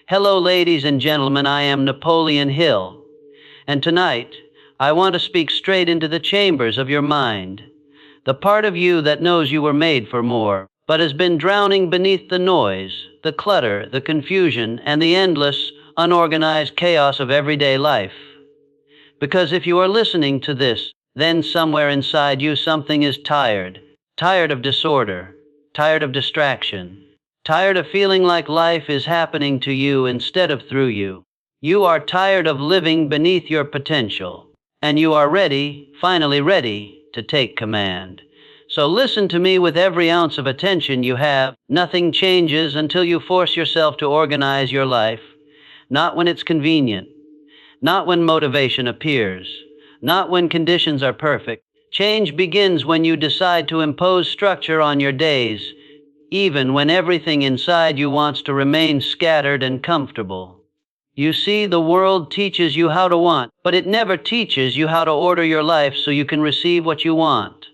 Hello, ladies and gentlemen, I am Napoleon Hill, and tonight I want to speak straight into the chambers of your mind, the part of you that knows you were made for more, but has been drowning beneath the noise, the clutter, the confusion, and the endless, unorganized chaos of everyday life. Because if you are listening to this, then somewhere inside you something is tired, tired of disorder, tired of distraction, tired of feeling like life is happening to you instead of through you. You are tired of living beneath your potential, and you are ready, finally ready, to take command. So listen to me with every ounce of attention you have. Nothing changes until you force yourself to organize your life, not when it's convenient, not when motivation appears, not when conditions are perfect. Change begins when you decide to impose structure on your days, even when everything inside you wants to remain scattered and comfortable. You see, the world teaches you how to want, but it never teaches you how to order your life so you can receive what you want.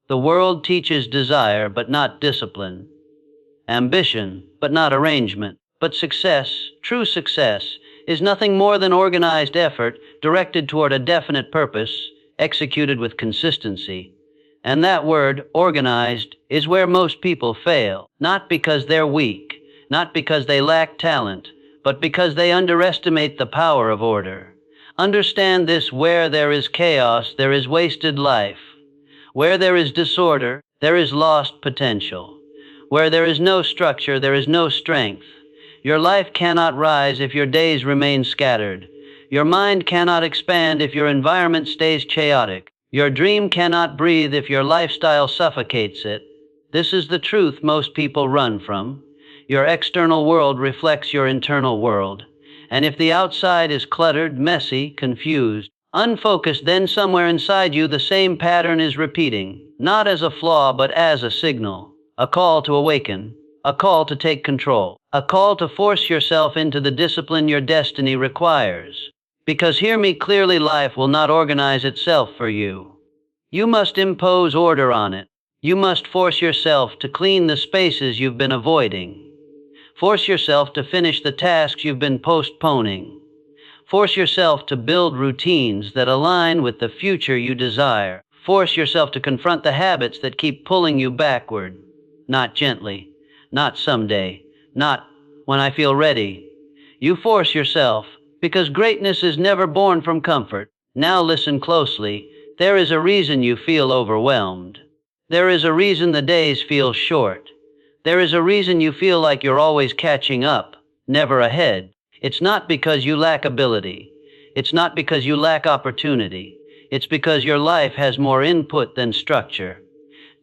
The world teaches desire, but not discipline. Ambition, but not arrangement. But success, true success, is nothing more than organized effort directed toward a definite purpose, executed with consistency. And that word, organized, is where most people fail, not because they're weak, not because they lack talent, but because they underestimate the power of order. Understand this: where there is chaos, there is wasted life. Where there is disorder, there is lost potential. Where there is no structure, there is no strength. Your life cannot rise if your days remain scattered. Your mind cannot expand if your environment stays chaotic. Your dream cannot breathe if your lifestyle suffocates it. This is the truth most people run from. Your external world reflects your internal world. And if the outside is cluttered, messy, confused, unfocused, then somewhere inside you the same pattern is repeating, not as a flaw but as a signal, a call to awaken, a call to take control, a call to force yourself into the discipline your destiny requires. Because hear me clearly, life will not organize itself for you. You must impose order on it. You must force yourself to clean the spaces you've been avoiding. Force yourself to finish the tasks you've been postponing. Force yourself to build routines that align with the future you desire. Force yourself to confront the habits that keep pulling you backward. Not gently, not someday, not when I feel ready. You force yourself, because greatness is never born from comfort. Now listen closely. There is a reason you feel overwhelmed. There is a reason the days feel short. There is a reason you feel like you're always catching up, never ahead. It's not because you lack ability. It's not because you lack opportunity. It's because your life has more input than structure.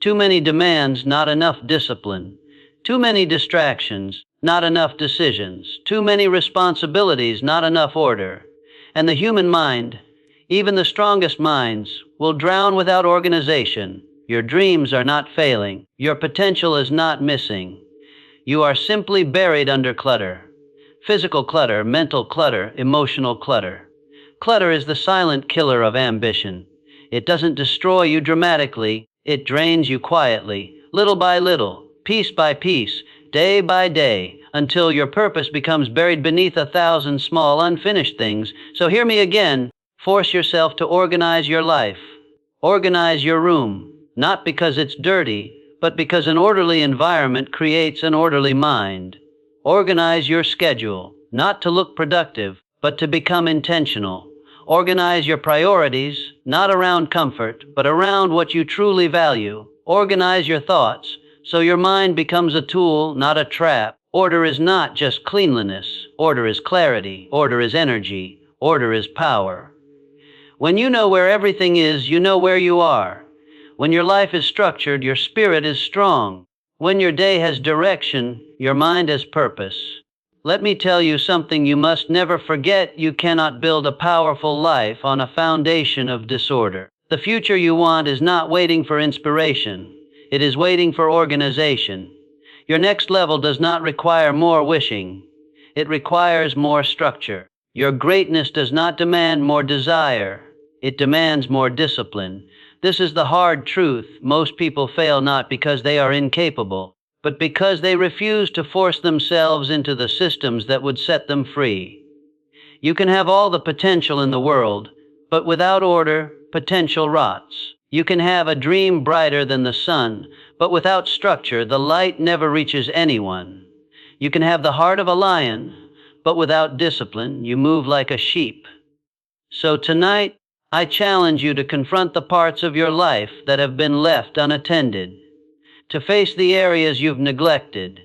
Too many demands, not enough discipline. Too many distractions, not enough decisions. Too many responsibilities, not enough order. And the human mind, even the strongest minds, will drown without organization. Your dreams are not failing. Your potential is not missing. You are simply buried under clutter. Physical clutter, mental clutter, emotional clutter. Clutter is the silent killer of ambition. It doesn't destroy you dramatically. It drains you quietly, little by little, piece by piece, day by day, until your purpose becomes buried beneath 1,000 small unfinished things. So hear me again. Force yourself to organize your life. Organize your room, not because it's dirty, but because an orderly environment creates an orderly mind. Organize your schedule, not to look productive, but to become intentional. Organize your priorities, not around comfort, but around what you truly value. Organize your thoughts, so your mind becomes a tool, not a trap. Order is not just cleanliness. Order is clarity. Order is energy. Order is power. When you know where everything is, you know where you are. When your life is structured, your spirit is strong. When your day has direction, your mind has purpose. Let me tell you something you must never forget. You cannot build a powerful life on a foundation of disorder. The future you want is not waiting for inspiration. It is waiting for organization. Your next level does not require more wishing. It requires more structure. Your greatness does not demand more desire. It demands more discipline. This is the hard truth. Most people fail not because they are incapable, but because they refuse to force themselves into the systems that would set them free. You can have all the potential in the world, but without order, potential rots. You can have a dream brighter than the sun, but without structure, the light never reaches anyone. You can have the heart of a lion, but without discipline, you move like a sheep. So tonight, I challenge you to confront the parts of your life that have been left unattended, to face the areas you've neglected,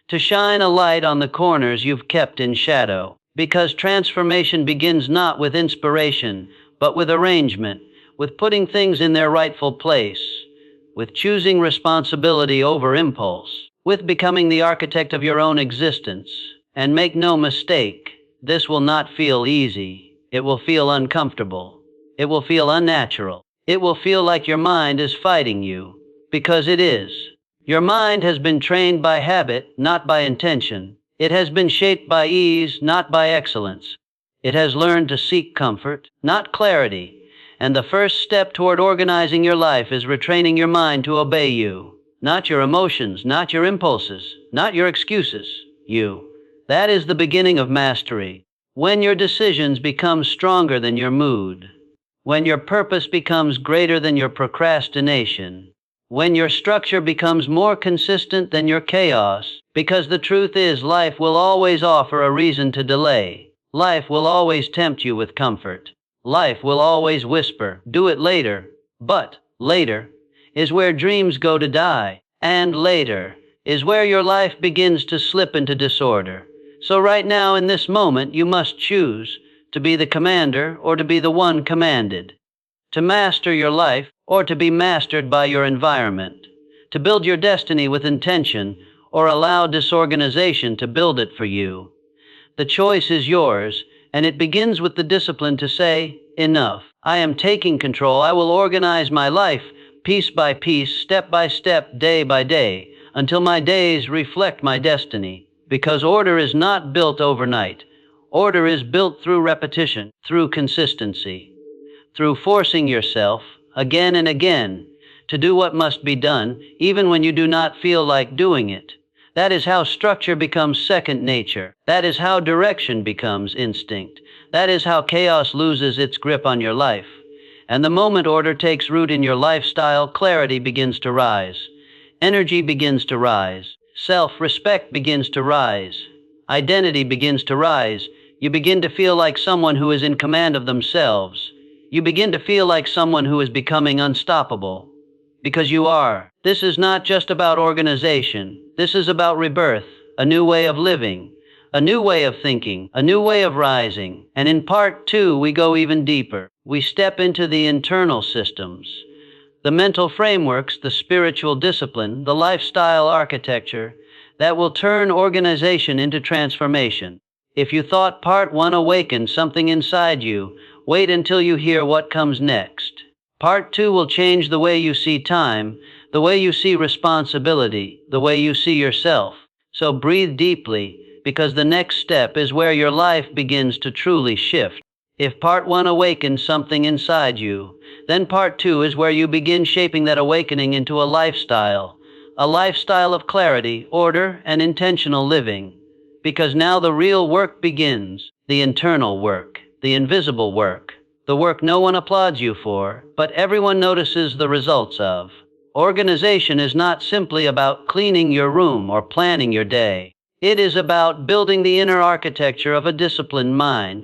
to shine a light on the corners you've kept in shadow. Because transformation begins not with inspiration, but with arrangement, with putting things in their rightful place, with choosing responsibility over impulse, with becoming the architect of your own existence. And make no mistake, this will not feel easy. It will feel uncomfortable. It will feel unnatural. It will feel like your mind is fighting you, because it is. Your mind has been trained by habit, not by intention. It has been shaped by ease, not by excellence. It has learned to seek comfort, not clarity. And the first step toward organizing your life is retraining your mind to obey you. Not your emotions, not your impulses, not your excuses. You. That is the beginning of mastery. When your decisions become stronger than your mood. When your purpose becomes greater than your procrastination. When your structure becomes more consistent than your chaos, because the truth is life will always offer a reason to delay. Life will always tempt you with comfort. Life will always whisper, do it later. But later is where dreams go to die, and later is where your life begins to slip into disorder. So right now in this moment you must choose to be the commander or to be the one commanded. To master your life, or to be mastered by your environment. To build your destiny with intention, or allow disorganization to build it for you. The choice is yours, and it begins with the discipline to say, enough. I am taking control. I will organize my life, piece by piece, step by step, day by day, until my days reflect my destiny. Because order is not built overnight. Order is built through repetition, through consistency. Through forcing yourself, again and again, to do what must be done, even when you do not feel like doing it. That is how structure becomes second nature. That is how direction becomes instinct. That is how chaos loses its grip on your life. And the moment order takes root in your lifestyle, clarity begins to rise. Energy begins to rise. Self-respect begins to rise. Identity begins to rise. You begin to feel like someone who is in command of themselves. You begin to feel like someone who is becoming unstoppable. Because you are. This is not just about organization. This is about rebirth, a new way of living, a new way of thinking, a new way of rising. And in part 2, we go even deeper. We step into the internal systems, the mental frameworks, the spiritual discipline, the lifestyle architecture that will turn organization into transformation. If you thought part 1 awakened something inside you, wait until you hear what comes next. Part 2 will change the way you see time, the way you see responsibility, the way you see yourself. So breathe deeply, because the next step is where your life begins to truly shift. If part 1 awakened something inside you, then part 2 is where you begin shaping that awakening into a lifestyle of clarity, order, and intentional living. Because now the real work begins, the internal work. The invisible work, the work no one applauds you for, but everyone notices the results of. Organization is not simply about cleaning your room or planning your day. It is about building the inner architecture of a disciplined mind.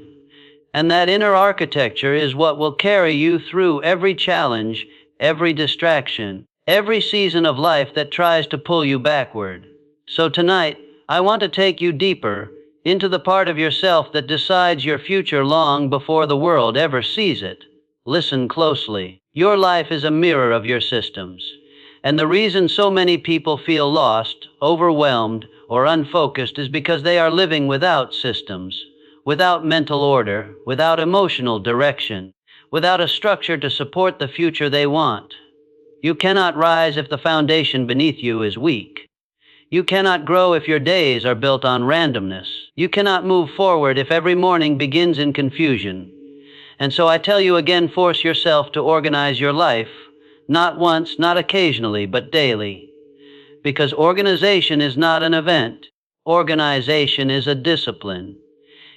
And that inner architecture is what will carry you through every challenge, every distraction, every season of life that tries to pull you backward. So tonight, I want to take you deeper into the part of yourself that decides your future long before the world ever sees it. Listen closely. Your life is a mirror of your systems. And the reason so many people feel lost, overwhelmed, or unfocused is because they are living without systems, without mental order, without emotional direction, without a structure to support the future they want. You cannot rise if the foundation beneath you is weak. You cannot grow if your days are built on randomness. You cannot move forward if every morning begins in confusion. And so I tell you again, force yourself to organize your life, not once, not occasionally, but daily. Because organization is not an event. Organization is a discipline.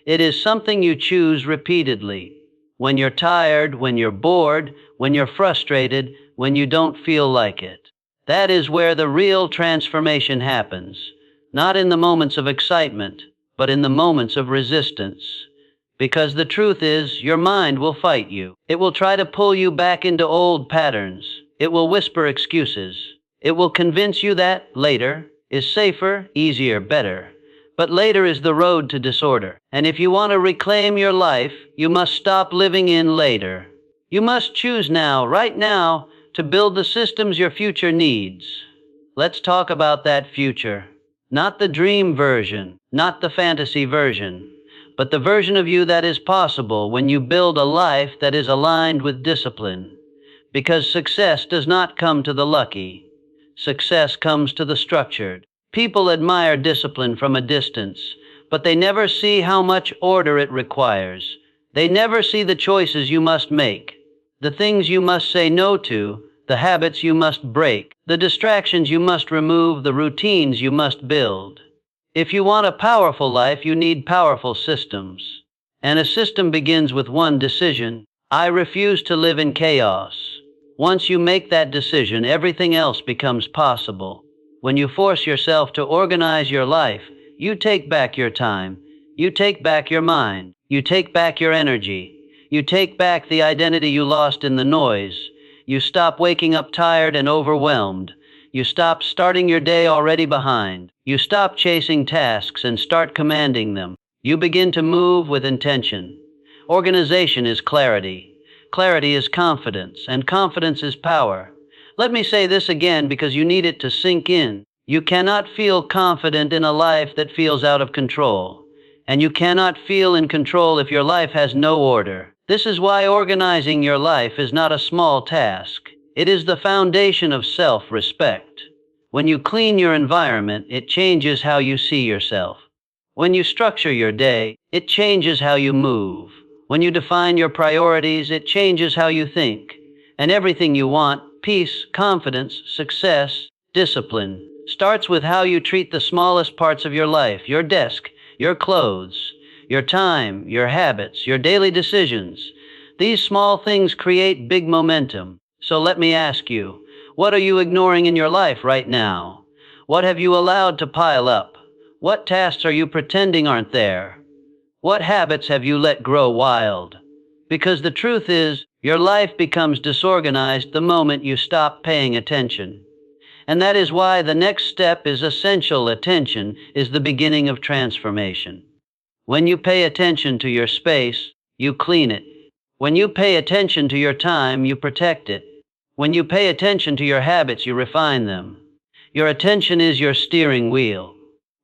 It is something you choose repeatedly. When you're tired, when you're bored, when you're frustrated, when you don't feel like it. That is where the real transformation happens. Not in the moments of excitement, but in the moments of resistance. Because the truth is, your mind will fight you. It will try to pull you back into old patterns. It will whisper excuses. It will convince you that later is safer, easier, better. But later is the road to disorder. And if you want to reclaim your life, you must stop living in later. You must choose now, right now, to build the systems your future needs. Let's talk about that future. Not the dream version, not the fantasy version, but the version of you that is possible when you build a life that is aligned with discipline. Because success does not come to the lucky. Success comes to the structured. People admire discipline from a distance, but they never see how much order it requires. They never see the choices you must make, the things you must say no to, the habits you must break, the distractions you must remove, the routines you must build. If you want a powerful life, you need powerful systems. And a system begins with one decision. I refuse to live in chaos. Once you make that decision, everything else becomes possible. When you force yourself to organize your life, you take back your time. You take back your mind. You take back your energy. You take back the identity you lost in the noise. You stop waking up tired and overwhelmed. You stop starting your day already behind. You stop chasing tasks and start commanding them. You begin to move with intention. Organization is clarity. Clarity is confidence, and confidence is power. Let me say this again because you need it to sink in. You cannot feel confident in a life that feels out of control. And you cannot feel in control if your life has no order. This is why organizing your life is not a small task. It is the foundation of self-respect. When you clean your environment, it changes how you see yourself. When you structure your day, it changes how you move. When you define your priorities, it changes how you think. And everything you want, peace, confidence, success, discipline, starts with how you treat the smallest parts of your life, your desk, your clothes, your time, your habits, your daily decisions. These small things create big momentum. So let me ask you, what are you ignoring in your life right now? What have you allowed to pile up? What tasks are you pretending aren't there? What habits have you let grow wild? Because the truth is, your life becomes disorganized the moment you stop paying attention. And that is why the next step is essential. Attention is the beginning of transformation. When you pay attention to your space, you clean it. When you pay attention to your time, you protect it. When you pay attention to your habits, you refine them. Your attention is your steering wheel.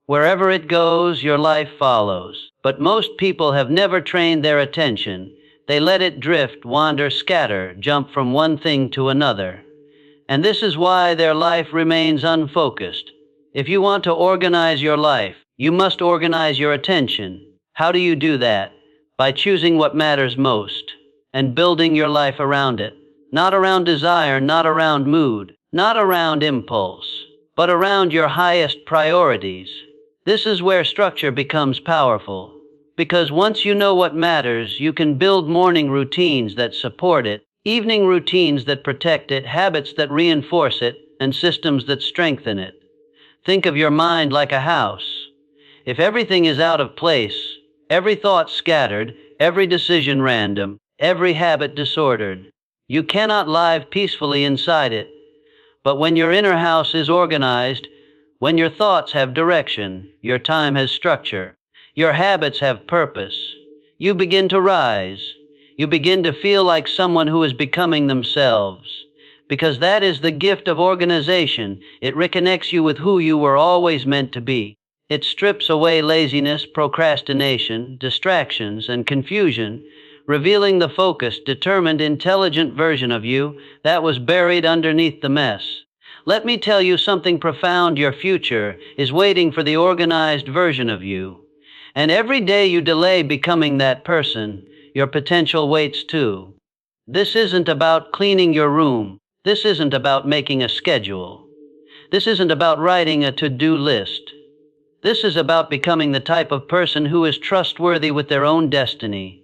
Wherever it goes, your life follows. But most people have never trained their attention. They let it drift, wander, scatter, jump from one thing to another. And this is why their life remains unfocused. If you want to organize your life, you must organize your attention. How do you do that? By choosing what matters most and building your life around it. Not around desire, not around mood, not around impulse, but around your highest priorities. This is where structure becomes powerful. Because once you know what matters, you can build morning routines that support it, evening routines that protect it, habits that reinforce it, and systems that strengthen it. Think of your mind like a house. If everything is out of place, every thought scattered, every decision random, every habit disordered, you cannot live peacefully inside it. But when your inner house is organized, when your thoughts have direction, your time has structure, your habits have purpose, you begin to rise. You begin to feel like someone who is becoming themselves. Because that is the gift of organization. It reconnects you with who you were always meant to be. It strips away laziness, procrastination, distractions, and confusion, revealing the focused, determined, intelligent version of you that was buried underneath the mess. Let me tell you something profound. Your future is waiting for the organized version of you. And every day you delay becoming that person, your potential waits too. This isn't about cleaning your room. This isn't about making a schedule. This isn't about writing a to-do list. This is about becoming the type of person who is trustworthy with their own destiny.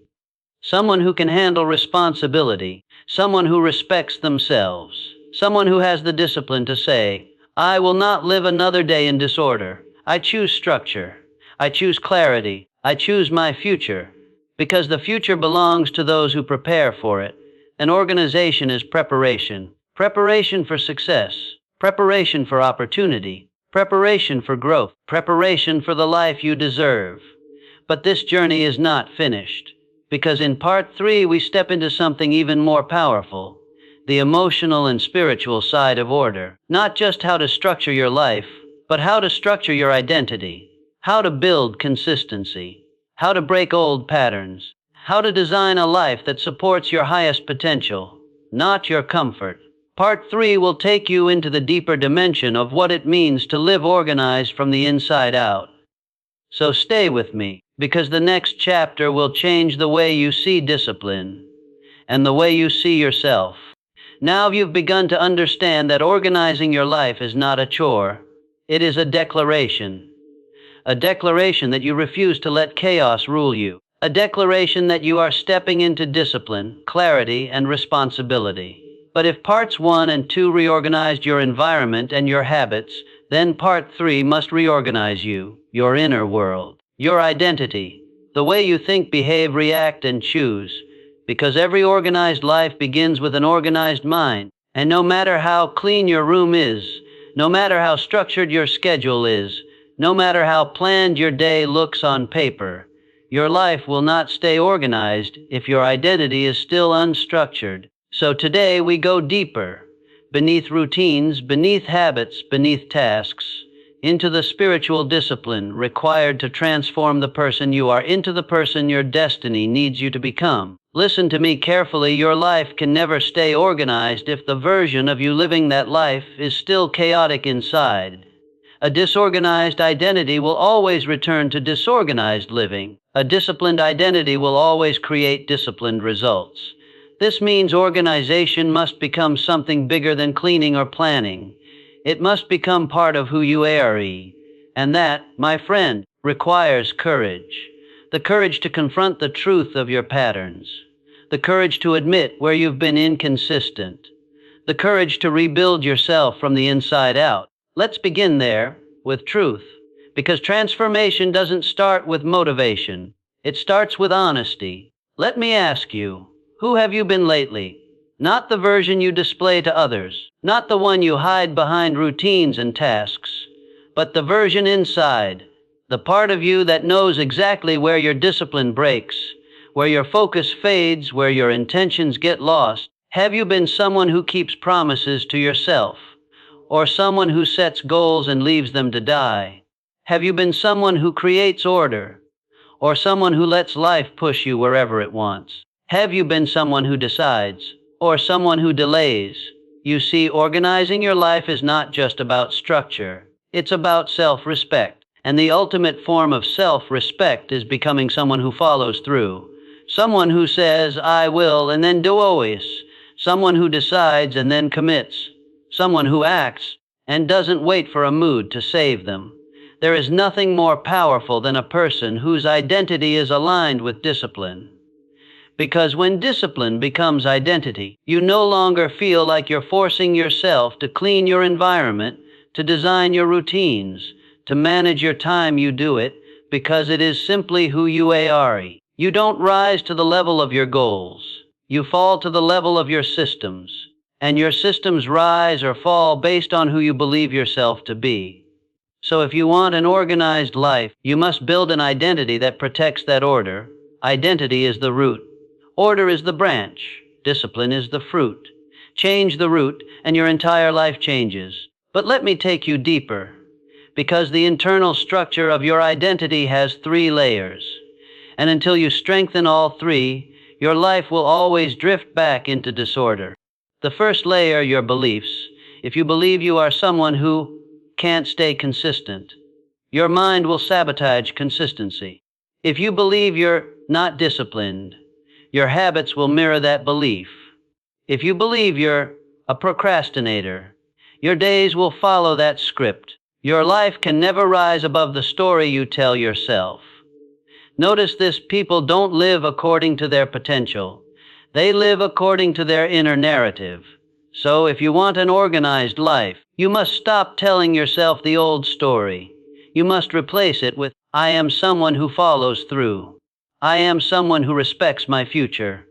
Someone who can handle responsibility. Someone who respects themselves. Someone who has the discipline to say, I will not live another day in disorder. I choose structure. I choose clarity. I choose my future. Because the future belongs to those who prepare for it. An organization is preparation. Preparation for success. Preparation for opportunity. Preparation for growth. Preparation for the life you deserve. But this journey is not finished. Because in part 3 we step into something even more powerful. The emotional and spiritual side of order. Not just how to structure your life, but how to structure your identity. How to build consistency. How to break old patterns. How to design a life that supports your highest potential, not your comfort. Part 3 will take you into the deeper dimension of what it means to live organized from the inside out. So stay with me, because the next chapter will change the way you see discipline and the way you see yourself. Now you've begun to understand that organizing your life is not a chore. It is a declaration. A declaration that you refuse to let chaos rule you. A declaration that you are stepping into discipline, clarity, and responsibility. But if parts 1 and 2 reorganized your environment and your habits, then part 3 must reorganize you, your inner world, your identity, the way you think, behave, react, and choose. Because every organized life begins with an organized mind. And no matter how clean your room is, no matter how structured your schedule is, no matter how planned your day looks on paper, your life will not stay organized if your identity is still unstructured. So today we go deeper, beneath routines, beneath habits, beneath tasks, into the spiritual discipline required to transform the person you are into the person your destiny needs you to become. Listen to me carefully. Your life can never stay organized if the version of you living that life is still chaotic inside. A disorganized identity will always return to disorganized living. A disciplined identity will always create disciplined results. This means organization must become something bigger than cleaning or planning. It must become part of who you are. And that, my friend, requires courage. The courage to confront the truth of your patterns. The courage to admit where you've been inconsistent. The courage to rebuild yourself from the inside out. Let's begin there, with truth. Because transformation doesn't start with motivation. It starts with honesty. Let me ask you, who have you been lately? Not the version you display to others. Not the one you hide behind routines and tasks. But the version inside. The part of you that knows exactly where your discipline breaks, where your focus fades, where your intentions get lost. Have you been someone who keeps promises to yourself? Or someone who sets goals and leaves them to die? Have you been someone who creates order? Or someone who lets life push you wherever it wants? Have you been someone who decides? Or someone who delays? You see, organizing your life is not just about structure. It's about self-respect. And the ultimate form of self-respect is becoming someone who follows through. Someone who says, I will, and then do always. Someone who decides and then commits. Someone who acts and doesn't wait for a mood to save them. There is nothing more powerful than a person whose identity is aligned with discipline. Because when discipline becomes identity, you no longer feel like you're forcing yourself to clean your environment, to design your routines, to manage your time. You do it because it is simply who you are. You don't rise to the level of your goals. You fall to the level of your systems. And your systems rise or fall based on who you believe yourself to be. So if you want an organized life, you must build an identity that protects that order. Identity is the root. Order is the branch. Discipline is the fruit. Change the root, and your entire life changes. But let me take you deeper, because the internal structure of your identity has 3 layers. And until you strengthen all 3, your life will always drift back into disorder. The first layer, your beliefs. If you believe you are someone who can't stay consistent, your mind will sabotage consistency. If you believe you're not disciplined, your habits will mirror that belief. If you believe you're a procrastinator, Your days will follow that script. Your life can never rise above the story you tell yourself. Notice this: people don't live according to their potential. They live according to their inner narrative. So if you want an organized life, you must stop telling yourself the old story. You must replace it with, I am someone who follows through. I am someone who respects my future.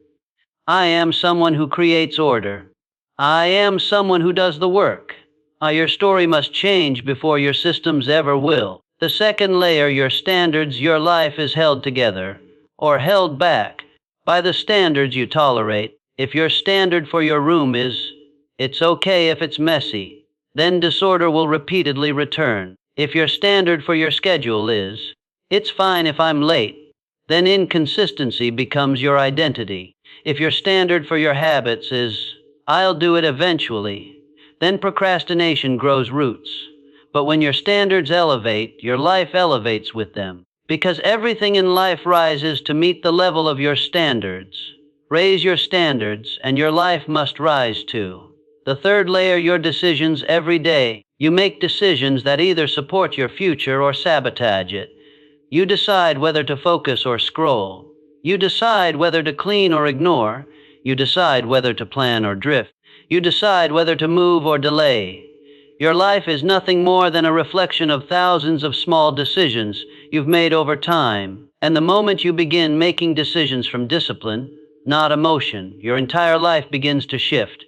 I am someone who creates order. I am someone who does the work. Your story must change before your systems ever will. The second layer, your standards. Your life is held together, or held back, by the standards you tolerate. If your standard for your room is, it's okay if it's messy, then disorder will repeatedly return. If your standard for your schedule is, it's fine if I'm late, then inconsistency becomes your identity. If your standard for your habits is, I'll do it eventually, then procrastination grows roots. But when your standards elevate, your life elevates with them. Because everything in life rises to meet the level of your standards. Raise your standards, and your life must rise too. The third layer, your decisions. Every day, you make decisions that either support your future or sabotage it. You decide whether to focus or scroll. You decide whether to clean or ignore. You decide whether to plan or drift. You decide whether to move or delay. Your life is nothing more than a reflection of thousands of small decisions you've made over time. And the moment you begin making decisions from discipline, not emotion, your entire life begins to shift.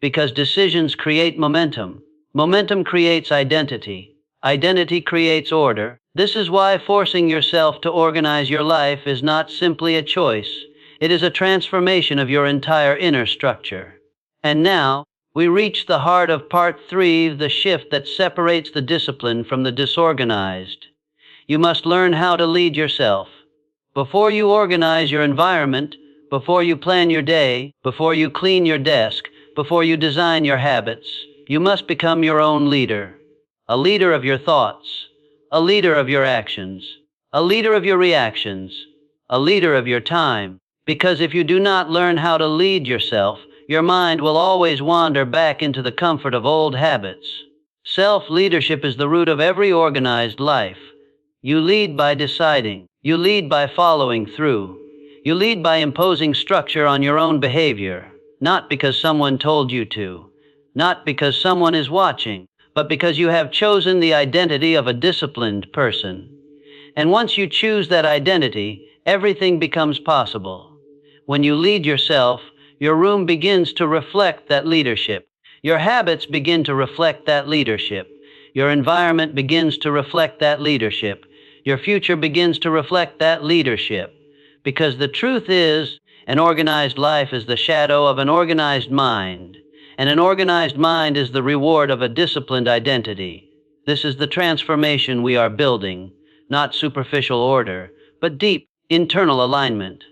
Because decisions create momentum. Momentum creates identity. Identity creates order. This is why forcing yourself to organize your life is not simply a choice. It is a transformation of your entire inner structure. And now, we reach the heart of part 3, the shift that separates the disciplined from the disorganized. You must learn how to lead yourself. Before you organize your environment, before you plan your day, before you clean your desk, before you design your habits, you must become your own leader. A leader of your thoughts, a leader of your actions, a leader of your reactions, a leader of your time. Because if you do not learn how to lead yourself, your mind will always wander back into the comfort of old habits. Self-leadership is the root of every organized life. You lead by deciding. You lead by following through. You lead by imposing structure on your own behavior, not because someone told you to, not because someone is watching, but because you have chosen the identity of a disciplined person. And once you choose that identity, everything becomes possible. When you lead yourself, your room begins to reflect that leadership. Your habits begin to reflect that leadership. Your environment begins to reflect that leadership. Your future begins to reflect that leadership. Because the truth is, an organized life is the shadow of an organized mind, and an organized mind is the reward of a disciplined identity. This is the transformation we are building, not superficial order, but deep, internal alignment.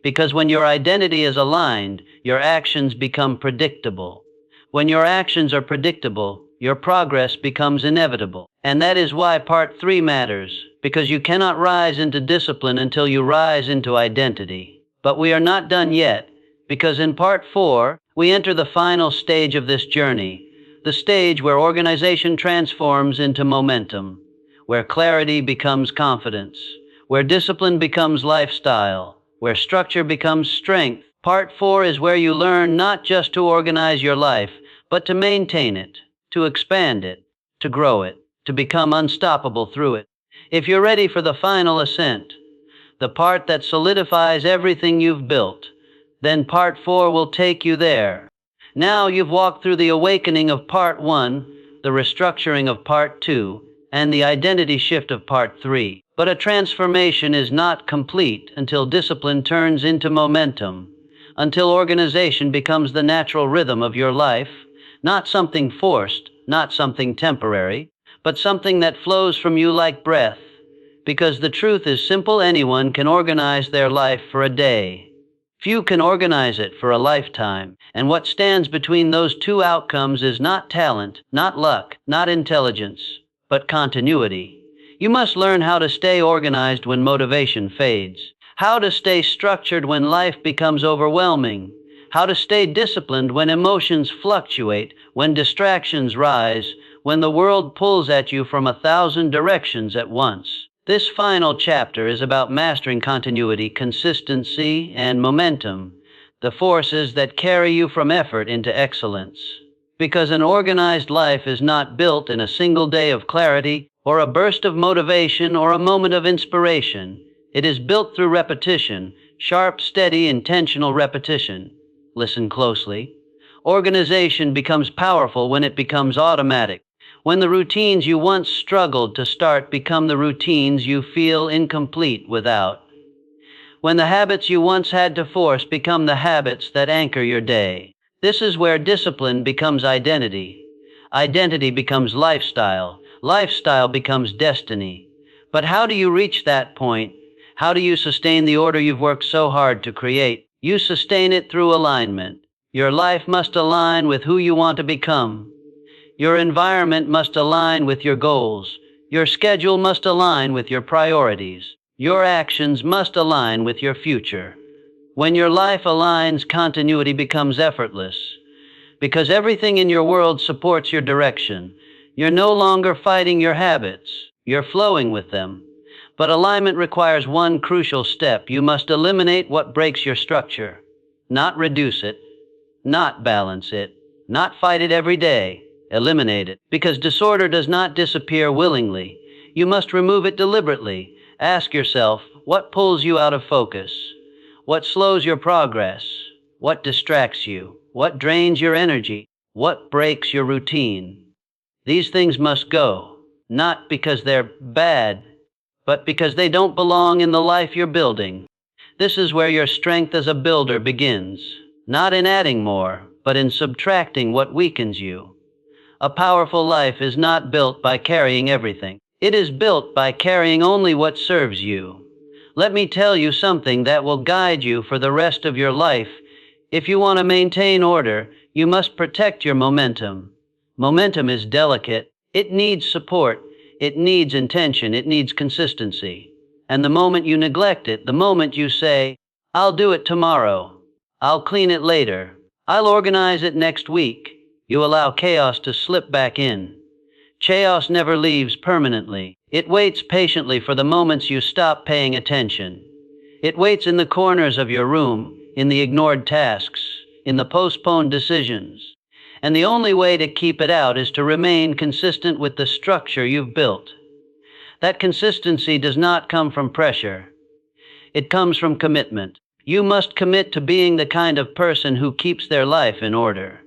Because when your identity is aligned, your actions become predictable. When your actions are predictable, your progress becomes inevitable. And that is why part 3 matters, because you cannot rise into discipline until you rise into identity. But we are not done yet, because in part 4, we enter the final stage of this journey, the stage where organization transforms into momentum, where clarity becomes confidence, where discipline becomes lifestyle, where structure becomes strength. Part 4 is where you learn not just to organize your life, but to maintain it, to expand it, to grow it, to become unstoppable through it. If you're ready for the final ascent, the part that solidifies everything you've built, then part 4 will take you there. Now you've walked through the awakening of part 1, the restructuring of part 2, and the identity shift of part 3. But a transformation is not complete until discipline turns into momentum, until organization becomes the natural rhythm of your life, not something forced, not something temporary, but something that flows from you like breath. Because the truth is simple: anyone can organize their life for a day. Few can organize it for a lifetime. And what stands between those two outcomes is not talent, not luck, not intelligence, but continuity. You must learn how to stay organized when motivation fades, how to stay structured when life becomes overwhelming, how to stay disciplined when emotions fluctuate, when distractions rise, when the world pulls at you from 1,000 directions at once. This final chapter is about mastering continuity, consistency, and momentum, the forces that carry you from effort into excellence. Because an organized life is not built in a single day of clarity, or a burst of motivation, or a moment of inspiration. It is built through repetition, sharp, steady, intentional repetition. Listen closely. Organization becomes powerful when it becomes automatic. When the routines you once struggled to start become the routines you feel incomplete without. When the habits you once had to force become the habits that anchor your day. This is where discipline becomes identity. Identity becomes lifestyle. Lifestyle becomes destiny. But how do you reach that point? How do you sustain the order you've worked so hard to create? You sustain it through alignment. Your life must align with who you want to become. Your environment must align with your goals. Your schedule must align with your priorities. Your actions must align with your future. When your life aligns, continuity becomes effortless. Because everything in your world supports your direction. You're no longer fighting your habits. You're flowing with them. But alignment requires one crucial step. You must eliminate what breaks your structure. Not reduce it. Not balance it. Not fight it every day. Eliminate it. Because disorder does not disappear willingly. You must remove it deliberately. Ask yourself, what pulls you out of focus? What slows your progress? What distracts you? What drains your energy? What breaks your routine? These things must go, not because they're bad, but because they don't belong in the life you're building. This is where your strength as a builder begins, not in adding more, but in subtracting what weakens you. A powerful life is not built by carrying everything. It is built by carrying only what serves you. Let me tell you something that will guide you for the rest of your life. If you want to maintain order, you must protect your momentum. Momentum is delicate. It needs support. It needs intention. It needs consistency. And the moment you neglect it, the moment you say, I'll do it tomorrow, I'll clean it later, I'll organize it next week, you allow chaos to slip back in. Chaos never leaves permanently. It waits patiently for the moments you stop paying attention. It waits in the corners of your room, in the ignored tasks, in the postponed decisions. And the only way to keep it out is to remain consistent with the structure you've built. That consistency does not come from pressure. It comes from commitment. You must commit to being the kind of person who keeps their life in order.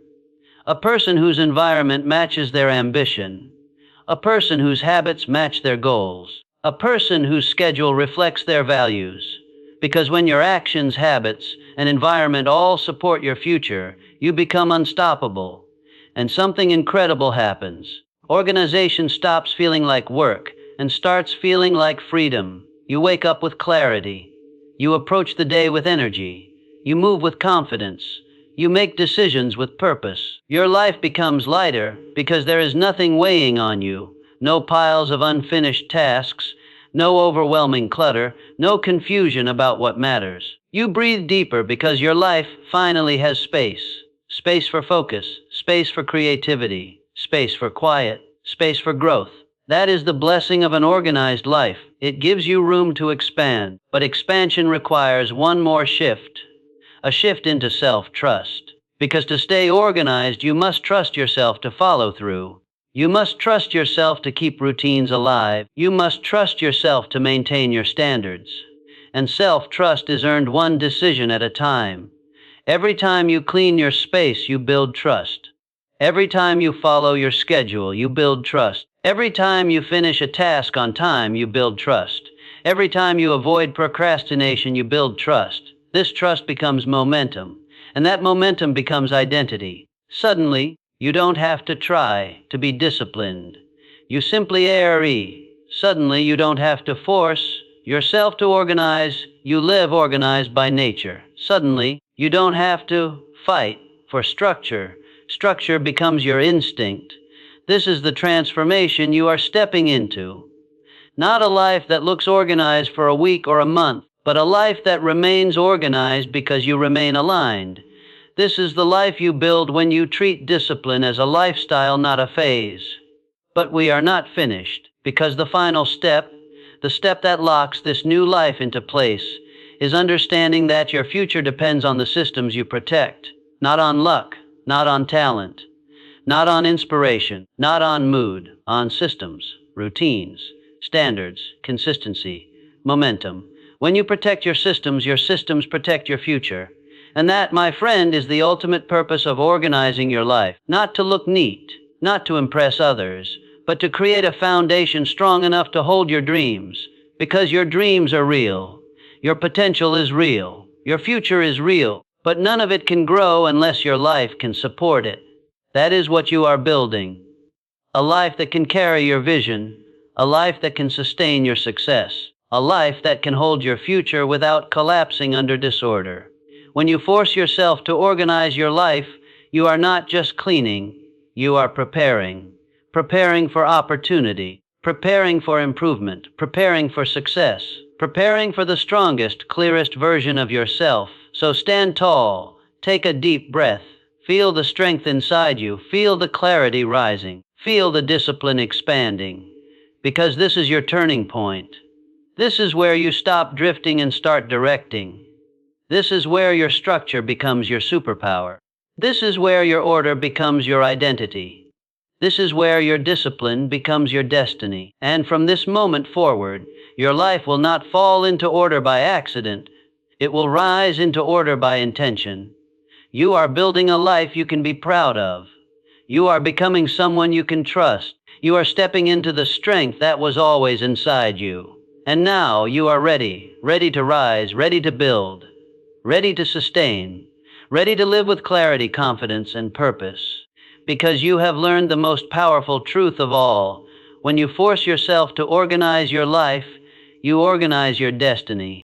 A person whose environment matches their ambition. A person whose habits match their goals. A person whose schedule reflects their values. Because when your actions, habits, and environment all support your future, you become unstoppable. And something incredible happens. Organization stops feeling like work and starts feeling like freedom. You wake up with clarity. You approach the day with energy. You move with confidence. You make decisions with purpose. Your life becomes lighter because there is nothing weighing on you. No piles of unfinished tasks, no overwhelming clutter, no confusion about what matters. You breathe deeper because your life finally has space. Space for focus, space for creativity, space for quiet, space for growth. That is the blessing of an organized life. It gives you room to expand, but expansion requires one more shift. A shift into self-trust. Because to stay organized, you must trust yourself to follow through. You must trust yourself to keep routines alive. You must trust yourself to maintain your standards. And self-trust is earned one decision at a time. Every time you clean your space, you build trust. Every time you follow your schedule, you build trust. Every time you finish a task on time, you build trust. Every time you avoid procrastination, you build trust. This trust becomes momentum, and that momentum becomes identity. Suddenly, you don't have to try to be disciplined. You simply are. Suddenly, you don't have to force yourself to organize. You live organized by nature. Suddenly, you don't have to fight for structure. Structure becomes your instinct. This is the transformation you are stepping into. Not a life that looks organized for a week or a month, but a life that remains organized because you remain aligned. This is the life you build when you treat discipline as a lifestyle, not a phase. But we are not finished, because the final step, the step that locks this new life into place, is understanding that your future depends on the systems you protect, not on luck, not on talent, not on inspiration, not on mood, on systems, routines, standards, consistency, momentum. When you protect your systems protect your future. And that, my friend, is the ultimate purpose of organizing your life. Not to look neat, not to impress others, but to create a foundation strong enough to hold your dreams. Because your dreams are real. Your potential is real. Your future is real. But none of it can grow unless your life can support it. That is what you are building. A life that can carry your vision. A life that can sustain your success. A life that can hold your future without collapsing under disorder. When you force yourself to organize your life, you are not just cleaning, you are preparing. Preparing for opportunity, preparing for improvement, preparing for success, preparing for the strongest, clearest version of yourself. So stand tall, take a deep breath, feel the strength inside you, feel the clarity rising, feel the discipline expanding, because this is your turning point. This is where you stop drifting and start directing. This is where your structure becomes your superpower. This is where your order becomes your identity. This is where your discipline becomes your destiny. And from this moment forward, your life will not fall into order by accident. It will rise into order by intention. You are building a life you can be proud of. You are becoming someone you can trust. You are stepping into the strength that was always inside you. And now you are ready to rise, ready to build, ready to sustain, ready to live with clarity, confidence, and purpose. Because you have learned the most powerful truth of all. When you force yourself to organize your life, you organize your destiny.